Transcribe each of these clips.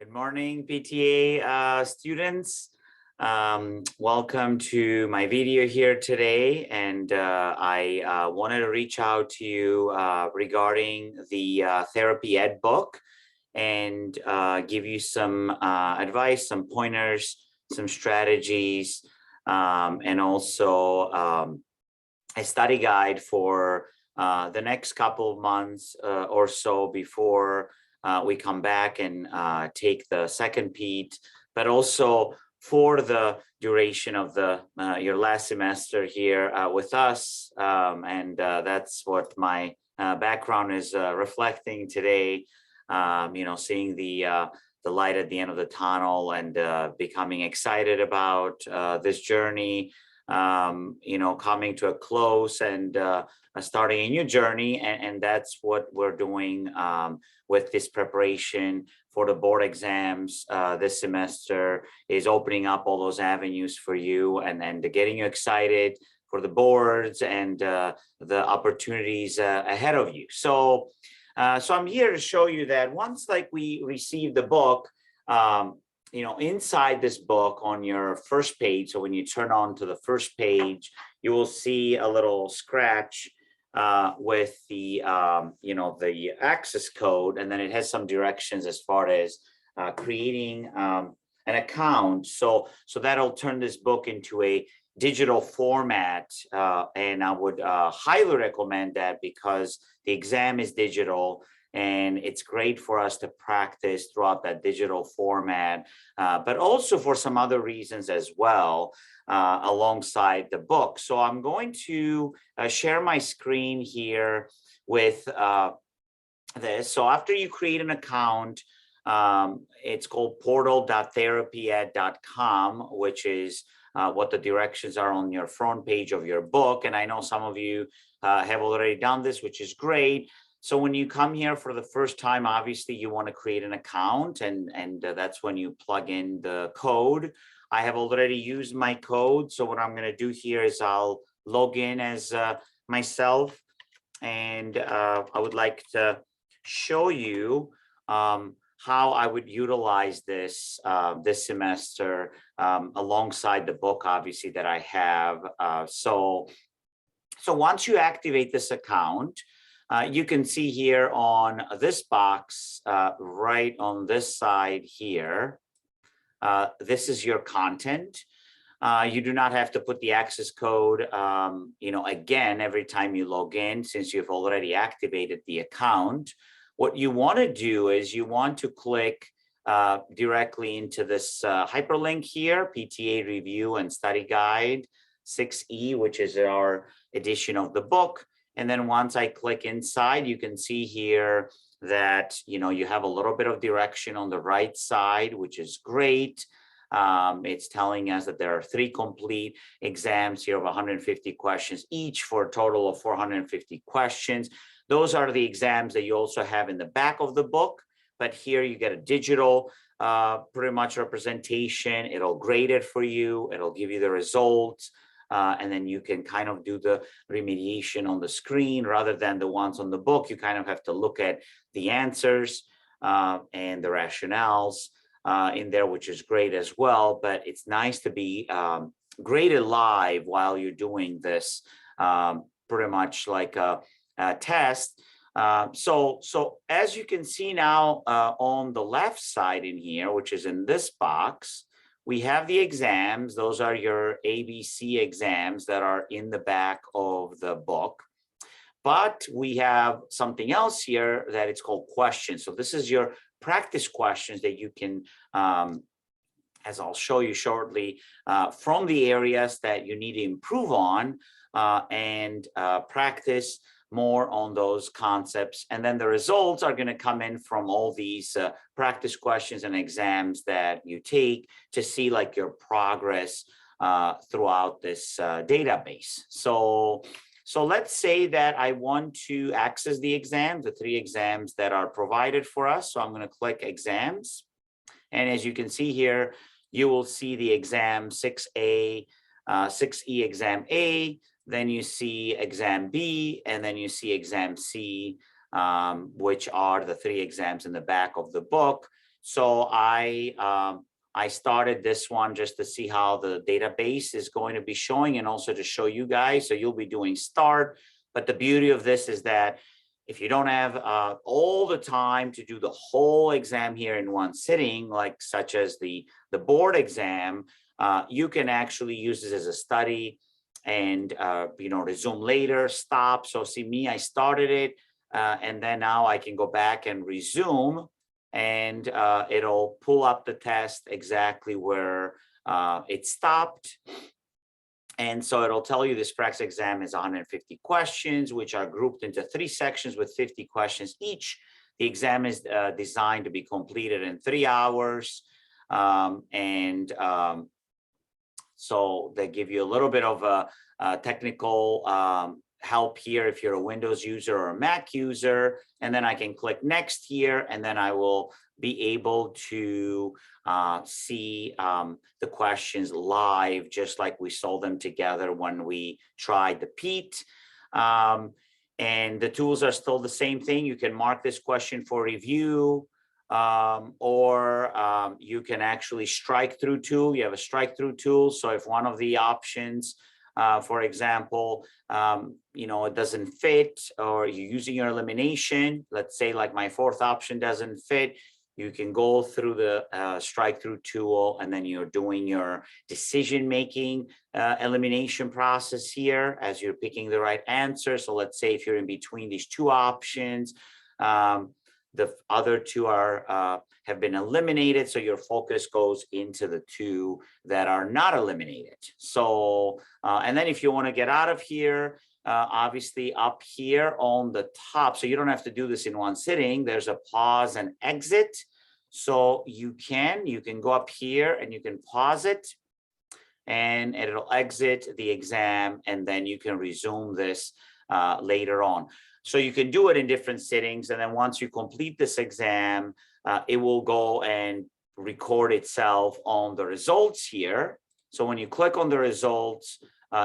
Good morning, PTA students. Welcome to my video here today. And I wanted to reach out to you regarding the Therapy Ed book and give you some advice, some pointers, some strategies, and also a study guide for the next couple of months or so before we come back and take the second PEAT, but also for the duration of the your last semester here with us. And that's what my background is reflecting today, seeing the light at the end of the tunnel and becoming excited about this journey, coming to a close and starting a new journey. And that's what we're doing with this preparation for the board exams this semester, is opening up all those avenues for you and getting you excited for the boards and the opportunities ahead of you. So I'm here to show you that once we receive the book, inside this book on your first page, so when you turn on to the first page, you will see a little scratch with the the access code, and then it has some directions as far as creating an account. So that'll turn this book into a digital format, and I would highly recommend that because the exam is digital. And it's great for us to practice throughout that digital format, but also for some other reasons as well, alongside the book. So I'm going to share my screen here with this. So after you create an account, it's called portal.therapyed.com, which is what the directions are on your front page of your book. And I know some of you have already done this, which is great. So when you come here for the first time, obviously you want to create an account, and that's when you plug in the code. I have already used my code. So what I'm going to do here is I'll log in as myself, and I would like to show you how I would utilize this this semester alongside the book, obviously, that I have. So once you activate this account, you can see here on this box, right on this side here, this is your content. You do not have to put the access code, again, every time you log in, since you've already activated the account. What you want to do is you want to click directly into this hyperlink here, PTA Review and Study Guide 6E, which is our edition of the book. And then once I click inside, you can see here that, you have a little bit of direction on the right side, which is great. It's telling us that there are 3 complete exams here of 150 questions each for a total of 450 questions. Those are the exams that you also have in the back of the book, but here you get a digital pretty much representation. It'll grade it for you. It'll give you the results. And then you can kind of do the remediation on the screen rather than the ones on the book. You kind of have to look at the answers and the rationales in there, which is great as well. But it's nice to be graded live while you're doing this, pretty much like a test. So as you can see now on the left side in here, which is in this box, we have the exams. Those are your ABC exams that are in the back of the book. But we have something else here that it's called questions. So this is your practice questions that you can, as I'll show you shortly, from the areas that you need to improve on and practice more on those concepts. And then the results are going to come in from all these practice questions and exams that you take to see your progress throughout this database. So let's say that I want to access the exams, the 3 exams that are provided for us. So I'm going to click exams. And as you can see here, you will see the exam 6A, 6E exam A, then you see exam B, and then you see exam C, which are the 3 exams in the back of the book. So I started this one just to see how the database is going to be showing, and also to show you guys. So you'll be doing start. But the beauty of this is that if you don't have all the time to do the whole exam here in one sitting, like such as the board exam, you can actually use this as a study and resume later, stop. So see me, I started it, and then now I can go back and resume, and it'll pull up the test exactly where it stopped. And so it'll tell you this practice exam is 150 questions, which are grouped into 3 sections with 50 questions each. The exam is designed to be completed in 3 hours. So they give you a little bit of a technical help here if you're a Windows user or a Mac user. And then I can click next here, and then I will be able to see the questions live, just like we saw them together when we tried the PEAT. And the tools are still the same thing. You can mark this question for review, or you can actually strike through tool. You have a strike through tool. So if one of the options, for example, it doesn't fit, or you're using your elimination, let's say like my 4th option doesn't fit, you can go through the strike through tool, and then you're doing your decision-making elimination process here as you're picking the right answer. So let's say if you're in between these 2 options, the other 2 have been eliminated, so your focus goes into the 2 that are not eliminated. So, and then if you want to get out of here, obviously up here on the top, so you don't have to do this in one sitting, there's a pause and exit. So you can go up here and you can pause it, and it'll exit the exam, and then you can resume this later on. So you can do it in different sittings, and then once you complete this exam, it will go and record itself on the results here. So when you click on the results,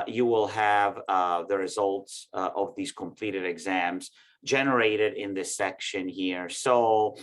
you will have the results of these completed exams generated in this section here. So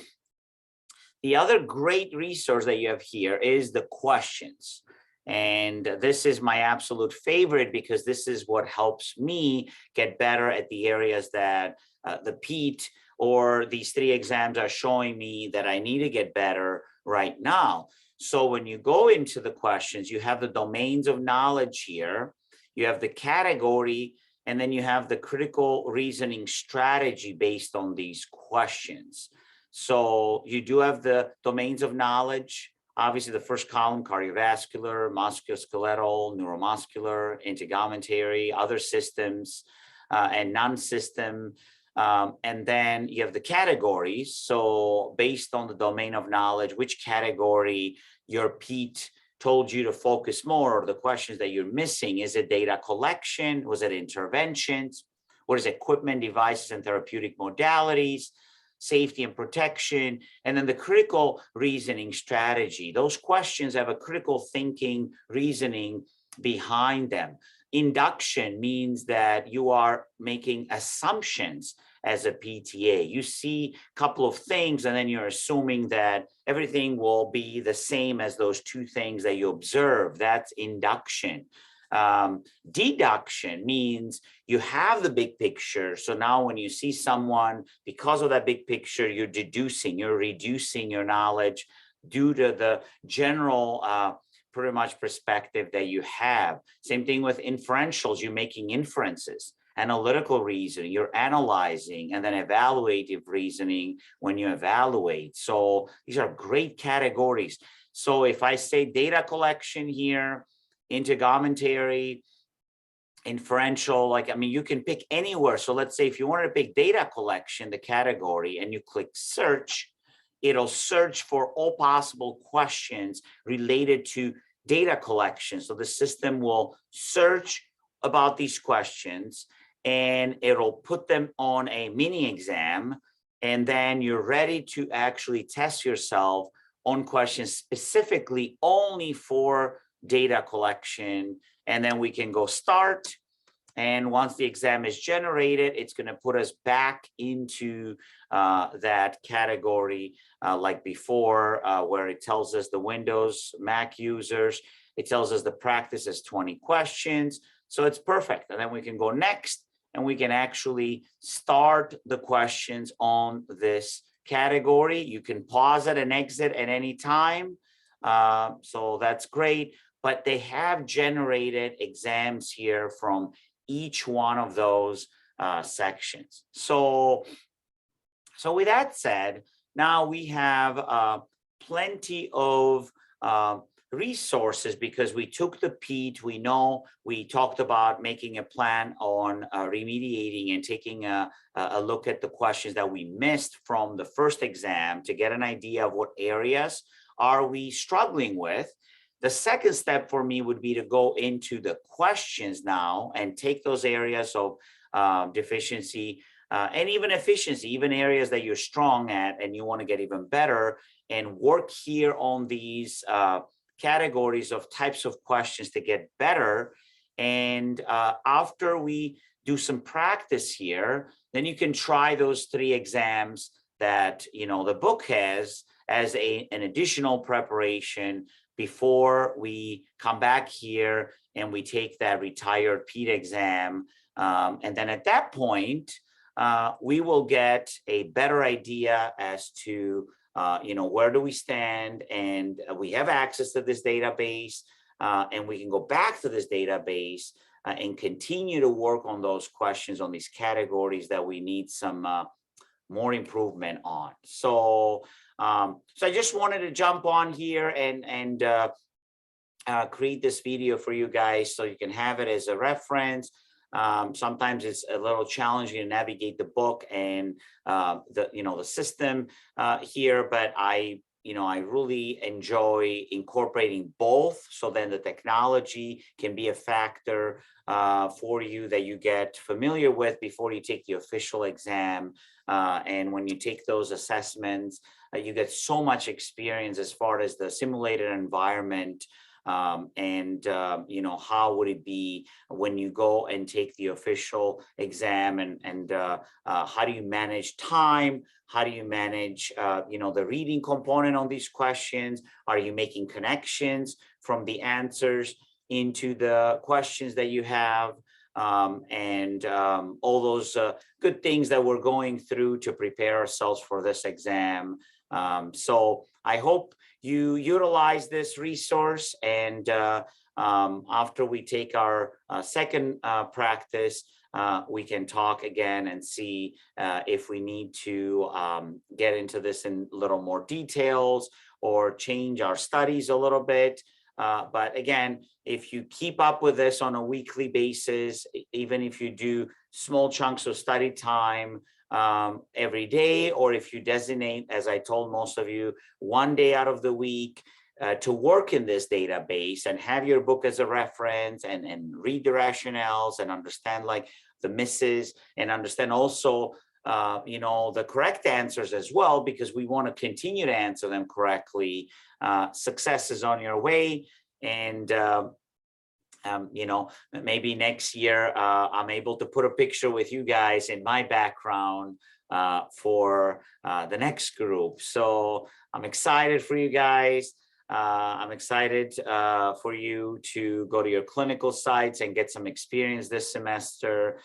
the other great resource that you have here is the questions. And this is my absolute favorite, because this is what helps me get better at the areas that the PEAT or these 3 exams are showing me that I need to get better right now. So when you go into the questions, you have the domains of knowledge here, you have the category, and then you have the critical reasoning strategy based on these questions. So you do have the domains of knowledge. Obviously, the first column, cardiovascular, musculoskeletal, neuromuscular, integumentary, other systems, and non-system. And then you have the categories. So based on the domain of knowledge, which category your PEAT told you to focus more, or the questions that you're missing. Is it data collection? Was it interventions? What is equipment, devices, and therapeutic modalities? Safety and protection, and then the critical reasoning strategy. Those questions have a critical thinking reasoning behind them. Induction means that you are making assumptions as a PTA. You see a couple of things, and then you're assuming that everything will be the same as those 2 things that you observe. That's induction. Deduction means you have the big picture. So now when you see someone, because of that big picture, you're deducing, you're reducing your knowledge due to the general pretty much perspective that you have. Same thing with inferentials, you're making inferences. Analytical reasoning, you're analyzing, and then evaluative reasoning when you evaluate. So these are great categories. So if I say data collection here, integumentary, inferential, you can pick anywhere. So let's say if you wanted to pick data collection, the category, and you click search, it'll search for all possible questions related to data collection. So the system will search about these questions, and it'll put them on a mini exam, and then you're ready to actually test yourself on questions specifically only for data collection. And then we can go start, And once the exam is generated, it's going to put us back into that category like before, where it tells us the Windows, Mac users. It tells us the practice is 20 questions. So it's perfect. And then we can go next, and we can actually start the questions on this category. You can pause it and exit at any time. So that's great. But they have generated exams here from each one of those sections. So with that said, now we have plenty of resources, because we took the PEAT. We know we talked about making a plan on remediating and taking a look at the questions that we missed from the first exam to get an idea of what areas are we struggling with. The second step for me would be to go into the questions now and take those areas of deficiency and even efficiency, even areas that you're strong at and you want to get even better, and work here on these categories of types of questions to get better. And after we do some practice here, then you can try those 3 exams that the book has as an additional preparation before we come back here and we take that retired PEAT exam. And then at that point, we will get a better idea as to where do we stand, and we have access to this database, and we can go back to this database and continue to work on those questions, on these categories that we need some more improvement on. So I just wanted to jump on here and create this video for you guys so you can have it as a reference. Sometimes it's a little challenging to navigate the book and the system here, but I really enjoy incorporating both, so then the technology can be a factor for you that you get familiar with before you take the official exam. And when you take those assessments, you get so much experience as far as the simulated environment. And how would it be when you go and take the official exam, and how do you manage time? How do you manage, the reading component on these questions? Are you making connections from the answers into the questions that you have? And all those good things that we're going through to prepare ourselves for this exam. So I hope you utilize this resource, and after we take our second practice, we can talk again and see if we need to get into this in a little more details or change our studies a little bit. But again, if you keep up with this on a weekly basis, even if you do small chunks of study time every day, or if you designate, as I told most of you, 1 day out of the week to work in this database and have your book as a reference, and read the rationales and understand like the misses, and understand also the correct answers as well, because we want to continue to answer them correctly. Success is on your way. And maybe next year I'm able to put a picture with you guys in my background for the next group. So I'm excited for you guys. I'm excited for you to go to your clinical sites and get some experience this semester.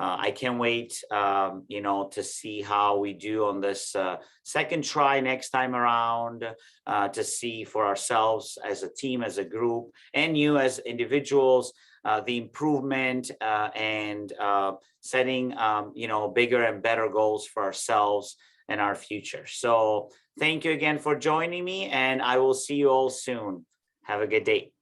I can't wait, to see how we do on this second try next time around, to see for ourselves as a team, as a group, and you as individuals, the improvement and setting, bigger and better goals for ourselves and our future. So thank you again for joining me, and I will see you all soon. Have a good day.